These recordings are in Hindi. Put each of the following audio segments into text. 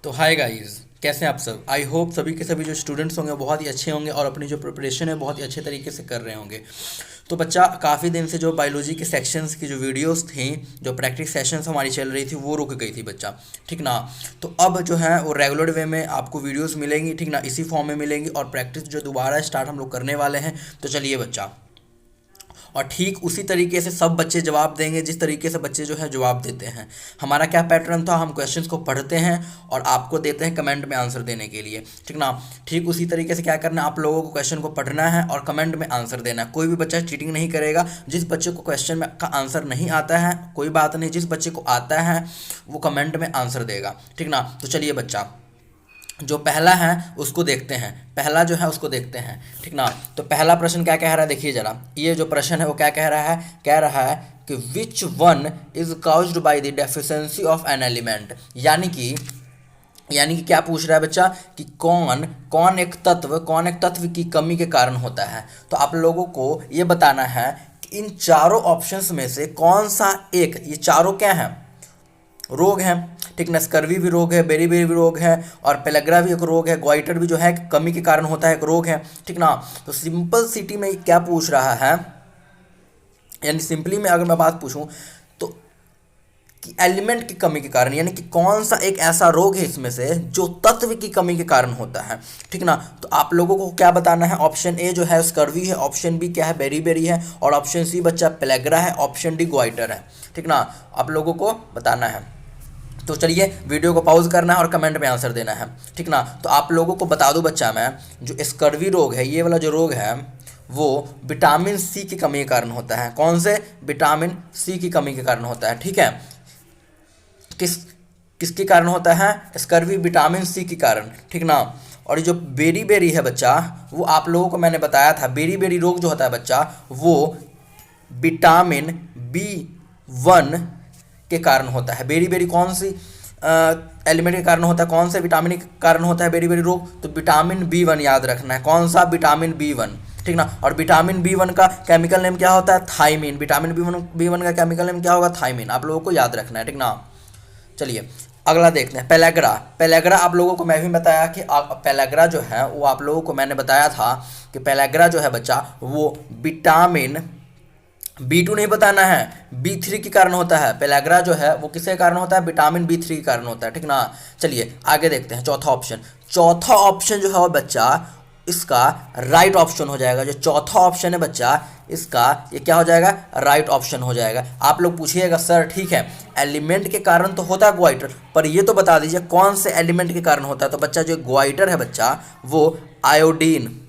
तो हाय गाइस, कैसे हैं आप सब। आई होप सभी के सभी जो स्टूडेंट्स होंगे बहुत ही अच्छे होंगे और अपनी जो प्रिपरेशन है बहुत ही अच्छे तरीके से कर रहे होंगे। तो बच्चा, काफ़ी दिन से जो बायोलॉजी के सेक्शंस की जो वीडियोस थी, जो प्रैक्टिस सेशंस हमारी चल रही थी, वो रुक गई थी बच्चा। ठीक ना। तो अब जो है वो रेगुलर वे में आपको वीडियोस मिलेंगी, ठीक ना, इसी फॉर्म में मिलेंगी और प्रैक्टिस जो दोबारा स्टार्ट हम लोग करने वाले हैं। तो चलिए बच्चा, और ठीक उसी तरीके से सब बच्चे जवाब देंगे जिस तरीके से बच्चे जो है जवाब देते हैं। हमारा क्या पैटर्न था, हम क्वेश्चंस को पढ़ते हैं और आपको देते हैं कमेंट में आंसर देने के लिए, ठीक ना। ठीक उसी तरीके से क्या करना है, आप लोगों को क्वेश्चन को पढ़ना है और कमेंट में आंसर देना है। कोई भी बच्चा चीटिंग नहीं करेगा। जिस बच्चे को क्वेश्चन में का आंसर नहीं आता है कोई बात नहीं, जिस बच्चे को आता है वो कमेंट में आंसर देगा, ठीक ना। तो चलिए बच्चा, जो पहला है उसको देखते हैं। पहला जो है उसको देखते हैं, ठीक ना। तो पहला प्रश्न क्या कह रहा है, देखिए जरा। ये जो प्रश्न है वो क्या कह रहा है, कह रहा है कि which one is caused by the deficiency of an element. यानी कि क्या पूछ रहा है बच्चा कि कौन कौन एक तत्व की कमी के कारण होता है। तो आप लोगों को ये बताना है कि इन चारों ऑप्शंस में से कौन सा एक, ये चारों क्या हैं, रोग हैं, ठीक ना। स्कर्वी भी रोग है, बेरीबेरी भी रोग है और पेलग्रा भी एक रोग है, ग्वाइटर भी जो है कमी के कारण होता है, एक रोग है, ठीक ना। तो सिंपल सिटी में क्या पूछ रहा है, यानी सिंपली में अगर मैं बात पूछूं तो कि एलिमेंट की कमी के कारण, यानी कि कौन सा एक ऐसा रोग है इसमें से जो तत्व की कमी के कारण होता है, ठीक ना। तो आप लोगों को क्या बताना है, ऑप्शन ए जो है स्कर्वी है, ऑप्शन बी क्या है, बेरीबेरी है और ऑप्शन सी बच्चा पेलग्रा है, ऑप्शन डी ग्वाइटर है, ठीक ना। आप लोगों को बताना है। तो चलिए वीडियो को पॉज करना है और कमेंट में आंसर देना है, ठीक ना। तो आप लोगों को बता दूं बच्चा मैं, जो स्कर्वी रोग है, ये वाला जो रोग है वो विटामिन सी की कमी के कारण होता है। कौन से, विटामिन सी की कमी के कारण होता है, ठीक है। किस किसके कारण होता है, स्कर्वी विटामिन सी के कारण, ठीक ना। और जो बेरी बेरी है बच्चा, वो आप लोगों को मैंने बताया था, बेरी बेरी रोग जो होता है बच्चा वो विटामिन बी 1 के कारण होता है। बेरी बेरी कौन सी एलिमेंट के कारण होता है, कौन से विटामिन के कारण होता है बेरी बेरी रोग, तो विटामिन बी 1 याद रखना है। कौन सा, विटामिन बी 1, ठीक ना। और विटामिन बी 1 का केमिकल नेम क्या होता है, थाइमिन। विटामिन बी वन का केमिकल नेम क्या होगा, थाइमिन। आप लोगों को याद रखना है, ठीक ना। चलिए अगला देखते हैं, पेलग्रा। पेलग्रा आप लोगों को मैं भी बताया कि पेलग्रा जो है वो आप लोगों को मैंने बताया था कि पेलग्रा जो है बच्चा वो विटामिन बी 2 नहीं बताना है, बी 3 के कारण होता है। पेलग्रा जो है वो किसके कारण होता है, विटामिन बी 3 के कारण होता है, ठीक ना। चलिए आगे देखते हैं, चौथा ऑप्शन। चौथा ऑप्शन जो है वो बच्चा इसका राइट ऑप्शन हो जाएगा। जो चौथा ऑप्शन है बच्चा इसका, ये क्या हो जाएगा, राइट ऑप्शन हो जाएगा। आप लोग पूछिएगा सर ठीक है एलिमेंट के कारण तो होता है ग्वाइटर, पर ये तो बता दीजिए कौन से एलिमेंट के कारण होता है। तो बच्चा जो ग्वाइटर है बच्चा वो आयोडीन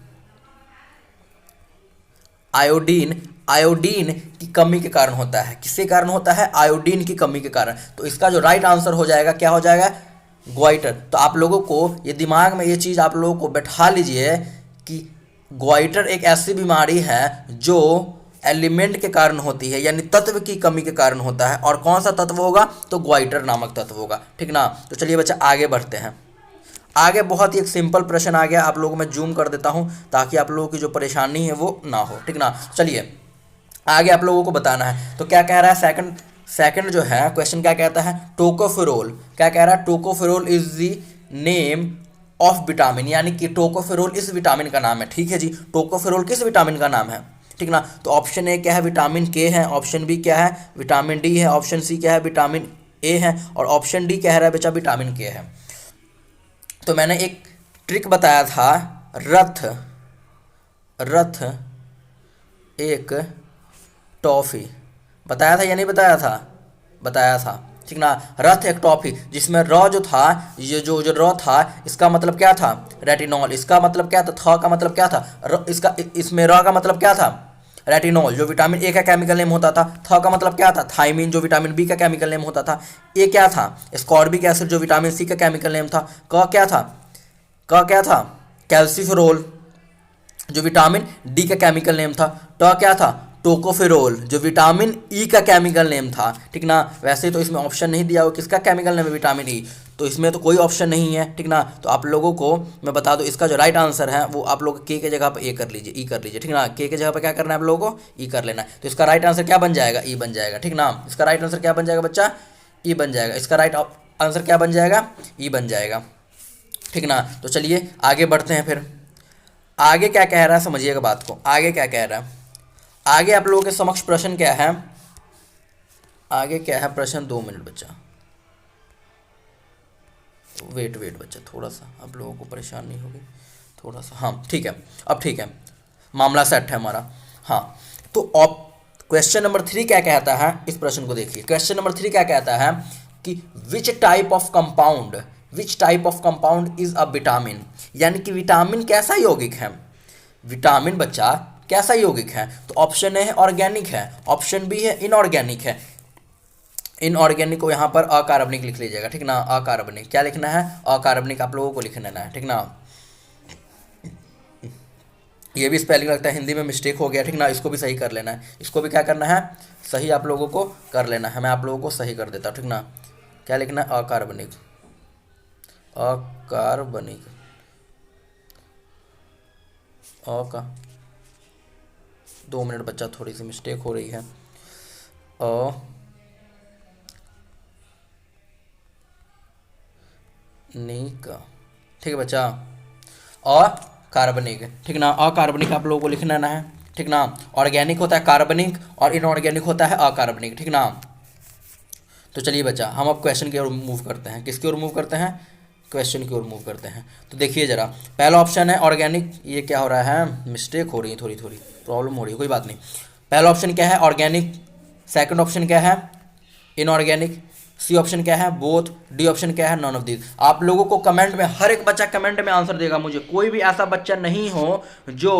आयोडीन आयोडीन की कमी के कारण होता है। किसके कारण होता है, आयोडीन की कमी के कारण। तो इसका जो राइट आंसर हो जाएगा क्या हो जाएगा, ग्वाइटर। तो आप लोगों को ये दिमाग में ये चीज़ आप लोगों को बैठा लीजिए कि ग्वाइटर एक ऐसी बीमारी है जो एलिमेंट के कारण होती है, यानी तत्व की कमी के कारण होता है। और कौन सा तत्व होगा, तो ग्वाइटर नामक तत्व होगा, ठीक ना। तो चलिए बच्चा आगे बढ़ते हैं। आगे बहुत ही एक सिंपल प्रश्न आ गया, आप लोगों को मैं जूम कर देता हूं ताकि आप लोगों की जो परेशानी है वो ना हो, ठीक ना। चलिए आगे आप लोगों को बताना है। तो क्या कह रहा है, सेकंड जो है क्वेश्चन क्या कहता है, टोकोफेरोल। क्या कह रहा है, tocopherol is the name of vitamin, यानी कि टोकोफेरोल इस विटामिन का नाम है, ठीक है जी। टोकोफेरोल किस विटामिन का नाम है, ठीक ना। तो ऑप्शन ए क्या है, विटामिन के है, ऑप्शन बी क्या है, विटामिन डी है, ऑप्शन सी क्या है, विटामिन ए है और ऑप्शन डी कह रहा है बच्चा विटामिन के है। तो मैंने एक ट्रिक बताया था, रथ रथ एक टॉफ़ी, बताया था या नहीं बताया था, बताया था, ठीक ना। रथ एक टॉफ़ी, जिसमें र जो था, ये जो र था इसका मतलब क्या था, रेटिनॉल। इसका मतलब क्या था, थ का मतलब क्या था, इसका इसमें र का मतलब क्या था, रेटिनॉल जो विटामिन ए का केमिकल नेम होता था। थ का मतलब क्या था, थाइमिन जो विटामिन बी का केमिकल नेम होता था। ए क्या था, स्कॉर्बिक एसिड जो विटामिन सी का केमिकल नेम था। क क्या था, कैल्सीफेरोल जो विटामिन डी का केमिकल नेम था। ट क्या था, टोकोफेरोल जो विटामिन ई का केमिकल नेम था, ठीक ना। वैसे तो इसमें ऑप्शन नहीं दिया हो किसका केमिकल नेम है, विटामिन ई, तो इसमें तो कोई ऑप्शन नहीं है, ठीक ना। तो आप लोगों को मैं बता दूं इसका जो राइट आंसर है वो आप लोग के जगह पर ए कर लीजिए, ई कर लीजिए, ठीक ना। के जगह पर क्या करना है आप लोगों को, ई कर लेना है। तो इसका राइट आंसर क्या बन जाएगा, ई बन जाएगा, ठीक ना। इसका राइट आंसर क्या बन जाएगा बच्चा, ई बन जाएगा। इसका राइट आंसर क्या बन जाएगा, ई बन जाएगा, ठीक ना। तो चलिए आगे बढ़ते हैं फिर। आगे क्या कह रहा है समझिएगा बात को, आगे क्या कह रहा है। आगे आप लोगों के समक्ष प्रश्न क्या है, आगे क्या है प्रश्न, 2 मिनट बच्चा, वेट बच्चा, थोड़ा सा आप लोगों को परेशानी होगी थोड़ा सा, हाँ ठीक है, अब ठीक है, मामला सेट है हमारा। हाँ तो अब क्वेश्चन नंबर 3 क्या कहता है, इस प्रश्न को देखिए। क्वेश्चन नंबर 3 क्या कहता है कि which type of compound is a vitamin, यानी कि विटामिन कैसा यौगिक है, विटामिन बच्चा कैसा यौगिक है। तो ऑप्शन ए है ऑर्गेनिक है, ऑप्शन बी है इनऑर्गेनिक है। इनऑर्गेनिक को यहाँ पर अकार्बनिक लिख लीजिएगा, ठीक ना, अकार्बनिक क्या लिखना है, अकार्बनिक आप लोगों को लिख लेना है, ठीक ना। ये भी स्पेलिंग लगता है हिंदी में मिस्टेक हो गया, ठीक ना, इसको भी सही कर लेना है, इसको भी क्या करना है, सही आप लोगों को कर लेना है। मैं आप लोगों को सही कर देता हूँ, ठीक ना। क्या लिखना है, अकार्बनिक, अकार्बनिक, का 2 मिनट बच्चा, थोड़ी सी मिस्टेक हो रही है। नीक, ठीक है बच्चा, अकार्बनिक, ठीक ना, अकार्बनिक आप लोगों को लिखना ना है, ठीक ना। ऑर्गेनिक होता है कार्बनिक और इनऑर्गेनिक होता है अकार्बनिक, ठीक ना। तो चलिए बच्चा हम अब क्वेश्चन की ओर मूव करते हैं, किसकी ओर मूव करते हैं, क्वेश्चन की ओर मूव करते हैं। तो देखिए जरा, पहला ऑप्शन है ऑर्गेनिक, ये क्या हो रहा है, मिस्टेक हो रही है, थोड़ी प्रॉब्लम हो रही है, कोई बात नहीं। पहला ऑप्शन क्या है, ऑर्गेनिक। सेकंड ऑप्शन क्या है, इनऑर्गेनिक। सी ऑप्शन क्या है, बोथ। डी ऑप्शन क्या है, नॉन ऑफ दीज। आप लोगों को कमेंट में, हर एक बच्चा कमेंट में आंसर देगा मुझे, कोई भी ऐसा बच्चा नहीं हो जो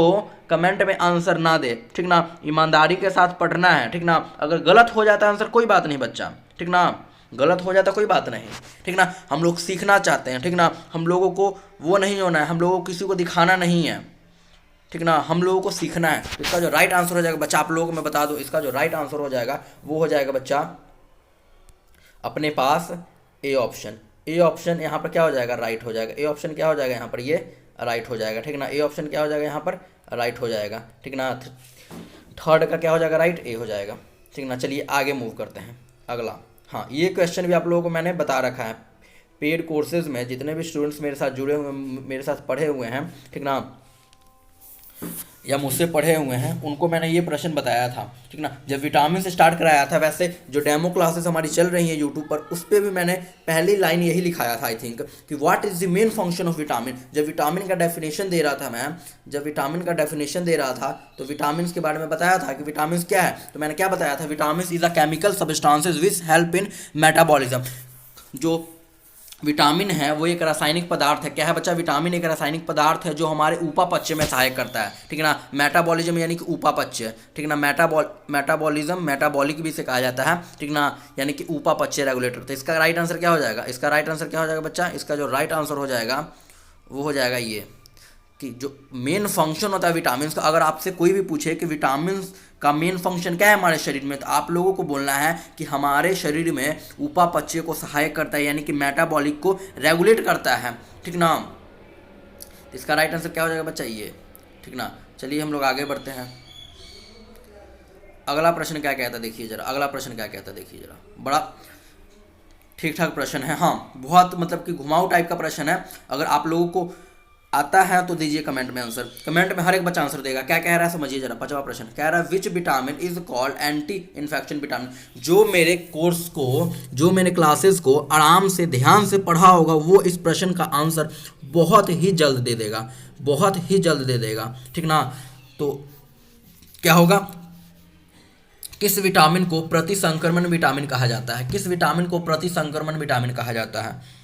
कमेंट में आंसर ना दे, ठीक ना। ईमानदारी के साथ पढ़ना है, ठीक ना। अगर गलत हो जाता है आंसर कोई बात नहीं बच्चा, ठीक ना, गलत हो जाता कोई बात नहीं, ठीक ना। हम लोग सीखना चाहते हैं, ठीक ना, हम लोगों को वो नहीं होना है, हम लोगों को किसी को दिखाना नहीं है, ठीक ना, हम लोगों को सीखना है। इसका जो राइट आंसर हो जाएगा बच्चा, आप लोगों को मैं बता दूं, इसका जो राइट आंसर हो जाएगा वो हो जाएगा बच्चा अपने पास ए ऑप्शन। ए ऑप्शन यहाँ पर क्या हो जाएगा, राइट हो जाएगा। ए ऑप्शन क्या हो जाएगा यहाँ पर, ये राइट हो जाएगा, ठीक ना। ए ऑप्शन क्या हो जाएगा यहाँ पर, राइट हो जाएगा, ठीक ना। थर्ड का क्या हो जाएगा, राइट, ए हो जाएगा, ठीक ना। चलिए आगे मूव करते हैं अगला। हाँ ये क्वेश्चन भी आप लोगों को मैंने बता रखा है, पेड कोर्सेज में जितने भी स्टूडेंट्स मेरे साथ जुड़े हुए, मेरे साथ पढ़े हुए हैं, ठीक ना, या मुझसे पढ़े हुए हैं, उनको मैंने ये प्रश्न बताया था, ठीक ना, जब विटामिन से स्टार्ट कराया था। वैसे जो डेमो क्लासेस हमारी चल रही हैं यूट्यूब पर, उस पर भी मैंने पहली लाइन यही लिखाया था आई थिंक, कि what is the main function of vitamin. जब विटामिन का डेफिनेशन दे रहा था मैं, जब विटामिन का डेफिनेशन दे रहा था तो विटामिन के बारे में बताया था कि विटामिन क्या है। तो मैंने क्या बताया था, vitamin is a chemical substances which help in metabolism. जो विटामिन है वो एक रासायनिक पदार्थ है। क्या है बच्चा, विटामिन एक रासायनिक पदार्थ है जो हमारे उपापचय में सहायक करता है, ठीक है ना। मेटाबॉलिज्म यानी कि उपापचय, ठीक है ना। मेटाबॉलिज्म, मेटाबॉलिक भी इसे कहा जाता है, ठीक ना, यानी कि उपापचय रेगुलेटर। तो इसका राइट आंसर क्या हो जाएगा, इसका राइट आंसर क्या हो जाएगा बच्चा, इसका जो राइट आंसर हो जाएगा वो हो जाएगा ये, कि जो मेन फंक्शन होता है विटामिन का। अगर आपसे कोई भी पूछे कि विटामिन का मेन फंक्शन क्या है हमारे शरीर में, तो आप लोगों को बोलना है कि हमारे शरीर में उपापचय को सहायक करता है, यानी कि मेटाबॉलिक को रेगुलेट करता है, ठीक ना। इसका राइट आंसर क्या हो जाएगा बच्चा, ये, ठीक ना। चलिए हम लोग आगे बढ़ते हैं। अगला प्रश्न क्या कहता है देखिए जरा, अगला प्रश्न क्या कहता है देखिए जरा, बड़ा ठीक ठाक प्रश्न है, हाँ बहुत मतलब कि घुमाऊ टाइप का प्रश्न है। अगर आप लोगों को आता है तो दीजिए कमेंट में आंसर, कमेंट में हर एक बच्चा आंसर देगा। क्या कह रहा है समझिए जरा, 5वां प्रश्न कह रहा है विच vitamin is called anti infection vitamin. जो मेरे कोर्स को, जो मैंने क्लासेस को आराम से ध्यान से पढ़ा होगा वो इस प्रश्न का आंसर बहुत ही जल्द दे देगा, बहुत ही जल्द दे देगा, ठीक ना। तो क्या होगा, किस विटामिन को प्रतिसंक्रमण विटामिन कहा जाता है, किस विटामिन को प्रतिसंक्रमण विटामिन कहा जाता है।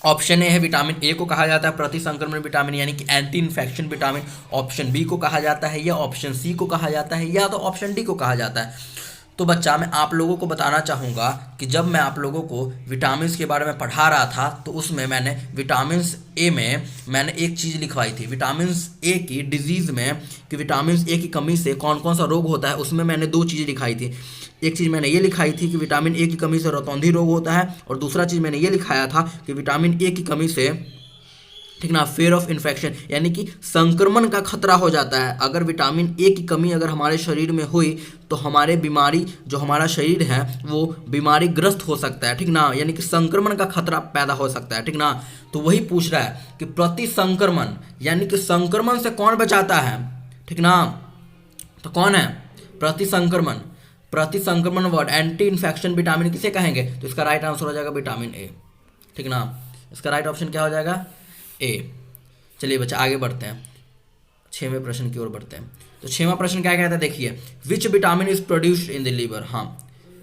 ऑप्शन ए है विटामिन ए को कहा जाता है प्रतिसंक्रमण विटामिन, यानी कि anti infection vitamin. Option B को कहा जाता है, या ऑप्शन सी को कहा जाता है, या तो ऑप्शन डी को कहा जाता है। तो बच्चा मैं आप लोगों को बताना चाहूँगा कि जब मैं आप लोगों को विटामिन के बारे में पढ़ा रहा था तो उसमें मैंने विटामिन ए में मैंने एक चीज़ लिखवाई थी, विटामिन ए की डिजीज़ में, कि विटामिन ए की कमी से कौन कौन सा रोग होता है। उसमें मैंने 2 चीज़ें लिखाई थी। एक चीज़ मैंने ये लिखाई थी कि विटामिन ए की कमी से रतौंधी रोग होता है, और दूसरा चीज़ मैंने ये लिखाया था कि विटामिन ए की कमी से ठीक ना, फेयर ऑफ इन्फेक्शन यानी कि संक्रमण का खतरा हो जाता है। अगर विटामिन ए की कमी अगर हमारे शरीर में हुई तो हमारे बीमारी जो हमारा शरीर है वो बीमारी ग्रस्त हो सकता है, ठीक ना, यानी कि संक्रमण का खतरा पैदा हो सकता है, ठीक ना। तो वही पूछ रहा है कि प्रति संक्रमण यानी कि संक्रमण से कौन बचाता है, ठीक ना। तो कौन है प्रति संक्रमण, प्रति संक्रमण वर्ड एंटी इन्फेक्शन विटामिन किसे कहेंगे, तो इसका राइट आंसर हो जाएगा विटामिन ए, ठीक ना। इसका राइट ऑप्शन क्या हो जाएगा, ए। चलिए बच्चा आगे बढ़ते हैं, 6वें प्रश्न की ओर बढ़ते हैं। तो 6वां प्रश्न क्या कहता है, देखिए which vitamin is produced in the liver. हाँ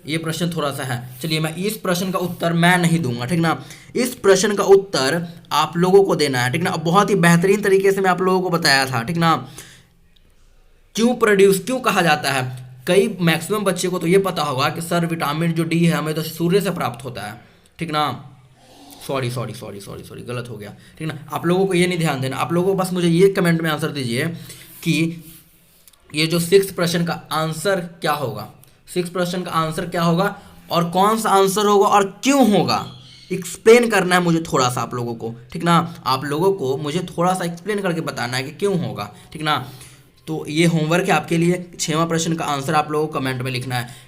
ये प्रश्न थोड़ा सा है, चलिए मैं इस प्रश्न का उत्तर मैं नहीं दूंगा, ठीक ना। इस प्रश्न का उत्तर आप लोगों को देना है, ठीक ना। बहुत ही बेहतरीन तरीके से मैं आप लोगों को बताया था, ठीक ना। क्यों प्रोड्यूस क्यों कहा जाता है, कई मैक्सिमम बच्चे को तो ये पता होगा कि सर विटामिन जो डी है हमें तो सूर्य से प्राप्त होता है, ठीक ना। सॉरी गलत हो गया, ठीक ना। आप लोगों को ये नहीं ध्यान देना, आप लोगों को बस मुझे ये कमेंट में आंसर दीजिए कि ये जो 6 प्रश्न का आंसर क्या होगा, 6 प्रश्न का आंसर क्या होगा और कौन सा आंसर होगा और क्यों होगा, एक्सप्लेन करना है मुझे थोड़ा सा आप लोगों को, ठीक ना। आप लोगों को मुझे थोड़ा सा एक्सप्लेन करके बताना है कि क्यों होगा, ठीक ना। तो ये होमवर्क है आपके लिए, 6वां प्रश्न का आंसर आप लोगों को कमेंट में लिखना है।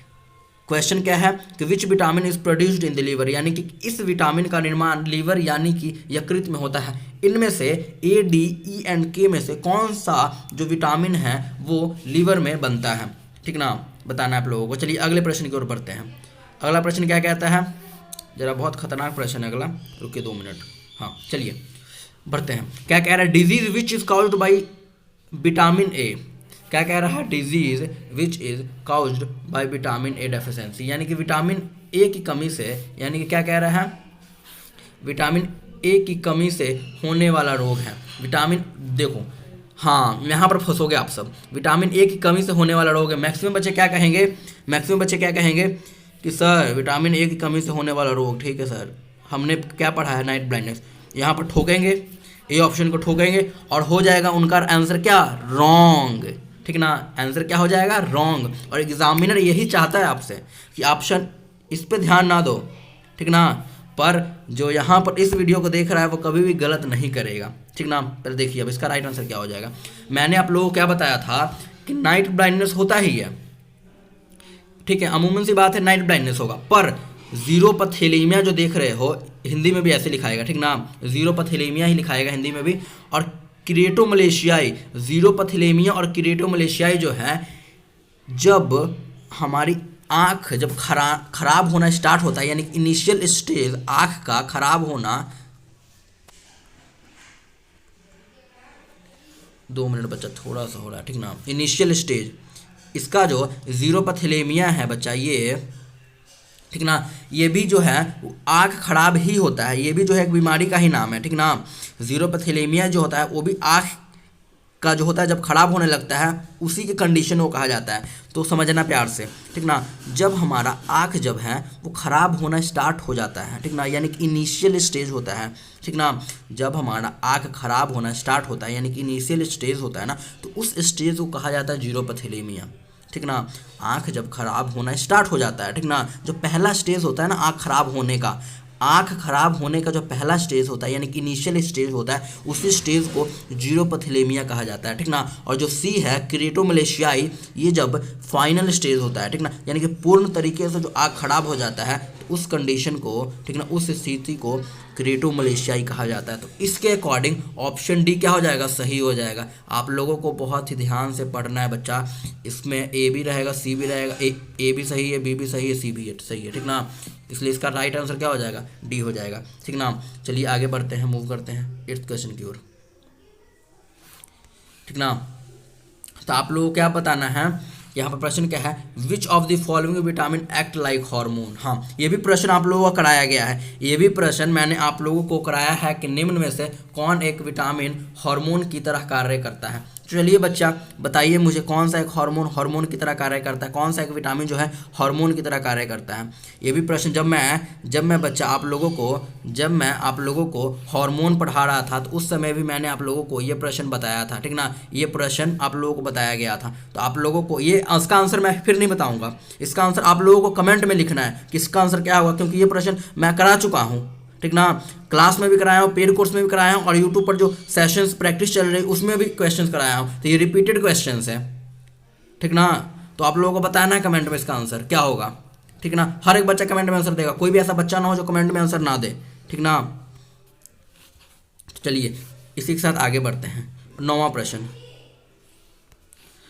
क्वेश्चन क्या है कि which vitamin is produced in the liver, यानी कि इस विटामिन का निर्माण लीवर यानी कि यकृत में होता है। इनमें से ए, डी, ई एंड के में से कौन सा जो विटामिन है वो लीवर में बनता है, ठीक ना, बताना है आप लोगों को। चलिए अगले प्रश्न की ओर बढ़ते हैं। अगला प्रश्न क्या कहता है, जरा बहुत खतरनाक प्रश्न है अगला, रुकिए 2 मिनट। हाँ चलिए बढ़ते हैं। क्या कह रहा है, disease which is caused by vitamin A. क्या कह रहा है, disease which is caused bye vitamin A deficiency, यानी कि विटामिन ए की कमी से, यानी कि क्या कह रहा है, विटामिन ए की कमी से होने वाला रोग है। विटामिन देखो, हाँ यहाँ पर फंसोगे आप सब, विटामिन ए की कमी से होने वाला रोग है। मैक्सिमम बच्चे क्या कहेंगे, मैक्सिमम बच्चे क्या कहेंगे कि सर विटामिन ए की कमी से होने वाला रोग, ठीक है सर हमने क्या पढ़ा है, नाइट ब्लाइंडनेस। यहाँ पर ठोकेंगे, ए ऑप्शन को ठोकेंगे और हो जाएगा उनका आंसर क्या, रॉन्ग, ठीक ना। आंसर क्या हो जाएगा, रॉन्ग। और एग्जामिनर यही चाहता है आपसे कि ऑप्शन इस पे ध्यान ना दो, ठीक ना। पर जो यहाँ पर इस वीडियो को देख रहा है वो कभी भी गलत नहीं करेगा, ठीक ना। पर देखिए अब इसका राइट आंसर क्या हो जाएगा। मैंने आप लोगों को क्या बताया था कि नाइट ब्लाइंडनेस होता ही है, ठीक है, अमूमन सी बात है नाइट ब्लाइंडनेस होगा। पर जीरोपथेलेमिया जो देख रहे हो हिंदी में भी ऐसे लिखाएगा, ठीक ना, जीरोपथेलेमिया ही लिखाएगा हिंदी में भी। और क्रिएटोमलेशियाई, जीरोपथेलेमिया और क्रिएटोमलेशियाई जो है, जब हमारी आँख जब खराब होना स्टार्ट होता है, यानी इनिशियल स्टेज आँख का खराब होना, 2 मिनट बच्चा थोड़ा सा हो रहा है, ठीक ना, इनिशियल स्टेज इसका जो जीरोपथेलेमिया है बच्चा ये, ठीक ना, ये भी जो है आँख खराब ही होता है, ये भी जो है एक बीमारी का ही नाम है, ठीक ना। जीरोपथेलेमिया जो होता है वो भी आँख का जो होता है जब खराब होने लगता है उसी के कंडीशन को कहा जाता है। तो समझना प्यार से, ठीक ना, जब हमारा आँख जब है वो ख़राब होना स्टार्ट हो जाता है, ठीक ना, यानी कि इनिशियल स्टेज होता है, ठीक ना। जब हमारा आँख खराब होना स्टार्ट होता है यानी कि इनिशियल स्टेज होता है ना, तो उस स्टेज को कहा जाता है जीरोपथेलेमिया, ठीक ना। आँख जब खराब होना स्टार्ट हो जाता है, ठीक ना, जो पहला स्टेज होता है ना आँख खराब होने का, आँख खराब होने का जो पहला स्टेज होता है यानी कि इनिशियल स्टेज होता है, उसी स्टेज को जीरोपथेलेमिया कहा जाता है, ठीक ना। और जो सी है क्रिएटोमलेशियाई, ये जब फाइनल स्टेज होता है, ठीक ना, यानी कि पूर्ण तरीके से जो आँख खराब हो जाता है तो उस कंडीशन को, ठीक ना, उस स्थिति को क्रिएटोमलेशियाई कहा जाता है। तो इसके अकॉर्डिंग ऑप्शन डी क्या हो जाएगा, सही हो जाएगा। आप लोगों को बहुत ही ध्यान से पढ़ना है बच्चा, इसमें ए भी रहेगा सी भी रहेगा, ए भी सही है, बी भी सही है, सी भी सही है, ठीक ना। इसलिए इसका राइट आंसर क्या हो जाएगा, डी हो जाएगा, ठीक ना। चलिए आगे बढ़ते हैं, मूव करते हैं 8th क्वेश्चन की ओर, ठीक ना। तो आप लोगों को क्या बताना है, यहाँ पर प्रश्न क्या है, which of the following vitamin act like hormone. हाँ ये भी प्रश्न आप लोगों को कराया गया है, ये भी प्रश्न मैंने आप लोगों को कराया है कि निम्न में से कौन एक विटामिन हार्मोन की तरह कार्य करता है। चलिए बच्चा बताइए मुझे कौन सा एक हार्मोन की तरह कार्य करता है, कौन सा एक विटामिन जो है हार्मोन की तरह कार्य करता है। ये भी प्रश्न जब मैं बच्चा आप लोगों को हार्मोन पढ़ा रहा था तो उस समय भी मैंने आप लोगों को ये प्रश्न बताया था, ठीक ना, ये प्रश्न आप लोगों को बताया गया था। तो आप लोगों को ये इसका आंसर मैं फिर नहीं बताऊंगा, इसका आंसर आप लोगों को कमेंट में लिखना है कि इसका आंसर क्या होगा, क्योंकि ये प्रश्न मैं करा चुका हूँ, ठीक ना। क्लास में भी कराया हूँ, पेड कोर्स में भी कराया हूँ, और यूट्यूब पर जो सेशंस प्रैक्टिस चल रही है उसमें भी क्वेश्चंस कराया हूँ। तो ये रिपीटेड क्वेश्चंस है, ठीक ना। तो आप लोगों को बताना है कमेंट में इसका आंसर क्या होगा, ठीक ना। हर एक बच्चा कमेंट में आंसर देगा, कोई भी ऐसा बच्चा ना हो जो कमेंट में आंसर ना दे, ठीक ना। चलिए इसी के साथ आगे बढ़ते हैं। 9वां प्रश्न,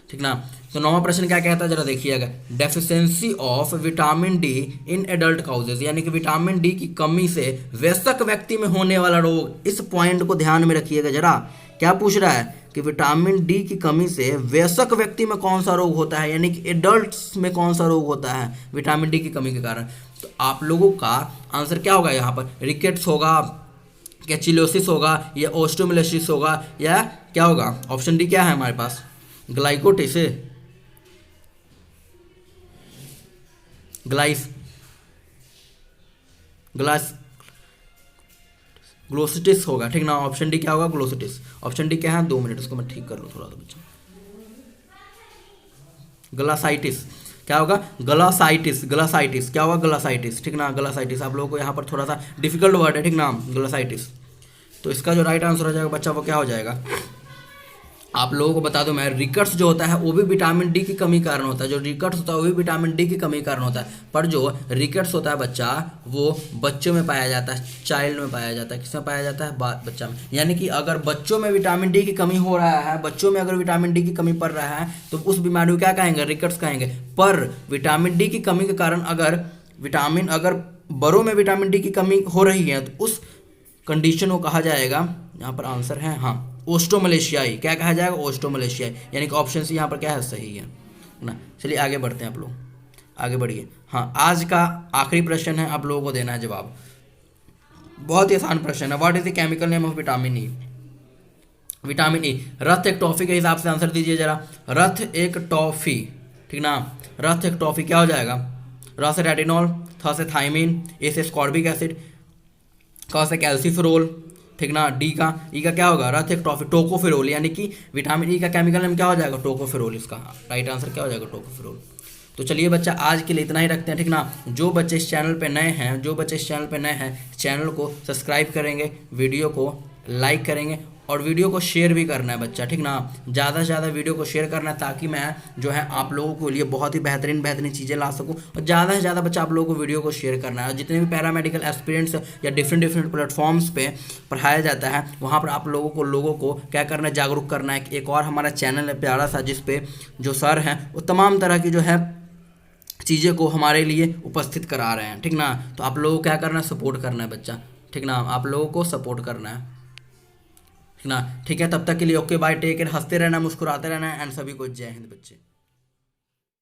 ठीक ना। तो 9वां प्रश्न क्या कहता है जरा देखिएगा। Deficiency of vitamin D in adult causes, यानी कि विटामिन डी की कमी से वयस्क व्यक्ति में होने वाला रोग। इस पॉइंट को ध्यान में रखिएगा जरा। क्या पूछ रहा है कि विटामिन डी की कमी से वयस्क व्यक्ति में कौन सा रोग होता है, यानी कि एडल्ट्स में कौन सा रोग होता है विटामिन डी की कमी के कारण। तो आप लोगों का आंसर क्या होगा यहाँ पर, रिकेट्स होगा, कैचिलोसिस होगा, या ओस्टोमिलोसिस होगा, या क्या होगा। ऑप्शन डी क्या है हमारे पास, ग्लाइकोटिस, ग्लोसिटिस होगा, ठीक ना। ऑप्शन डी क्या होगा, ग्लोसिटिस। ऑप्शन डी क्या है, 2 मिनट उसको मैं ठीक कर लूँ थोड़ा सा बच्चा। ग्लासाइटिस क्या होगा, ग्लासाइटिस, ग्लासाइटिस क्या होगा, ग्लासाइटिस, ठीक ना। ग्लासाइटिस आप लोगों को यहाँ पर थोड़ा सा डिफिकल्ट वर्ड है, ठीक ना, ग्लासाइटिस। तो इसका जो राइट आंसर हो जाएगा बच्चा वो क्या हो जाएगा, आप लोगों को बता दूं मैं, रिकट्स जो होता है वो भी विटामिन डी की कमी कारण होता है। जो रिकट्स होता है वो भी विटामिन डी की कमी कारण होता है। पर जो रिकट्स होता है बच्चा, वो बच्चों में पाया जाता है, चाइल्ड में पाया जाता है। किसमें पाया जाता है, बच्चा में। यानी कि अगर बच्चों में विटामिन डी की कमी हो रहा है, बच्चों में अगर विटामिन डी की कमी पड़ रहा है तो उस बीमारी को क्या कहेंगे, रिकट्स कहेंगे। पर विटामिन डी की कमी के कारण अगर बड़ों में विटामिन डी की कमी हो रही है तो उस कंडीशन को कहा जाएगा, यहाँ पर आंसर है हाँ, ओस्टोमलेशियाई। क्या कहा जाएगा, ओस्टोमलेशियाई। यानी कि ऑप्शन सी यहाँ पर क्या है, सही है ना। चलिए आगे बढ़ते हैं, आप लोग आगे बढ़िए। हाँ, आज का आखिरी प्रश्न है, आप लोगों को देना है जवाब। बहुत ही आसान प्रश्न है। What is the chemical name of vitamin E. Vitamin E, रथ एक टॉफी के हिसाब से आंसर दीजिए जरा। रथ एक टॉफी, ठीक ना। रथ एक टॉफी क्या हो जाएगा, र से रेटिनॉल, थ से थाइमिन, ए से स्कॉर्बिक एसिड, क से कैल्सीफेरोल, ठीक ना। डी का, ई का क्या होगा, रथ एक टॉफी, टोकोफेरोल। यानी कि विटामिन ई का केमिकल नेम क्या हो जाएगा, टोकोफेरोल। इसका राइट आंसर क्या हो जाएगा, टोकोफेरोल। तो चलिए बच्चा आज के लिए इतना ही रखते हैं, ठीक ना। जो बच्चे इस चैनल पे नए हैं, चैनल को सब्सक्राइब करेंगे, वीडियो को लाइक करेंगे, और वीडियो को शेयर भी करना है बच्चा, ठीक ना। ज़्यादा से ज़्यादा वीडियो को शेयर करना है ताकि मैं जो है आप लोगों के लिए बहुत ही बेहतरीन चीज़ें ला सकूं। और ज़्यादा से ज़्यादा बच्चा आप लोगों को वीडियो को शेयर करना है। और जितने भी पैरामेडिकल एस्पिरेंट्स या डिफरेंट प्लेटफॉर्म्स पे पढ़ाया जाता है वहाँ पर आप लोगों को क्या करना है, जागरूक करना है। एक और हमारा चैनल है प्यारा सा, जिस पे जो सर हैं वो तमाम तरह की जो है चीज़ें को हमारे लिए उपस्थित करा रहे हैं, ठीक ना। तो आप लोगों को क्या करना है, सपोर्ट करना है बच्चा, ठीक ना। आप लोगों को सपोर्ट करना है, ठीक ना। ठीक है, तब तक के लिए ओके बाय, टेक केयर, हंसते रहना, मुस्कुराते रहना, एंड सभी को जय हिंद बच्चे।